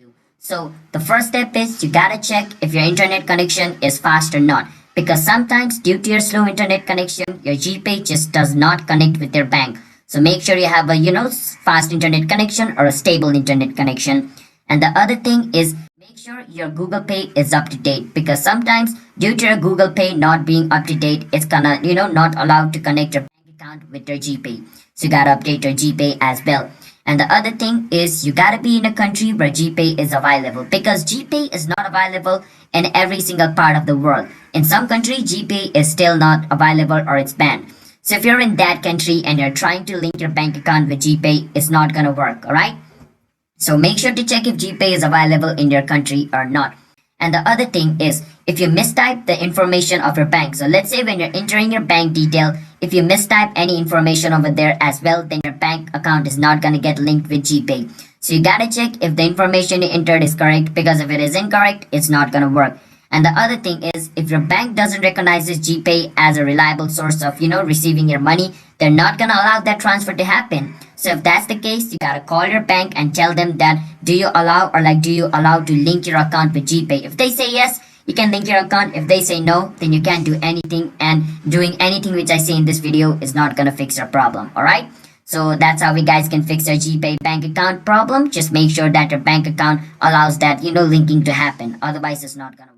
you. So the first step is you gotta check if your internet connection is fast or not. Because sometimes due to your slow internet connection, your GPay just does not connect with your bank. So make sure you have a fast internet connection or a stable internet connection. And the other thing is make sure your Google Pay is up to date, because sometimes due to your Google Pay not being up to date, it's gonna not allowed to connect your bank account with your GPay. So you gotta update your GPay as well. And the other thing is you gotta be in a country where GPay is available, because GPay is not available in every single part of the world. In some country, GPay is still not available or it's banned. So if you're in that country and you're trying to link your bank account with GPay, it's not gonna work, alright? So make sure to check if GPay is available in your country or not. And the other thing is if you mistype the information of your bank. So let's say when you're entering your bank detail, if you mistype any information over there as well, then your bank account is not going to get linked with GPay. So you gotta check if the information you entered is correct, because if it is incorrect, it's not going to work. And the other thing is if your bank doesn't recognize this GPay as a reliable source of, receiving your money, they're not going to allow that transfer to happen. So if that's the case, you gotta call your bank and tell them that do you allow to link your account with GPay. If they say yes, you can link your account. If they say no, then you can't do anything, and doing anything which I say in this video is not gonna fix your problem. Alright? So that's how we guys can fix your GPay bank account problem. Just make sure that your bank account allows that linking to happen. Otherwise it's not gonna work.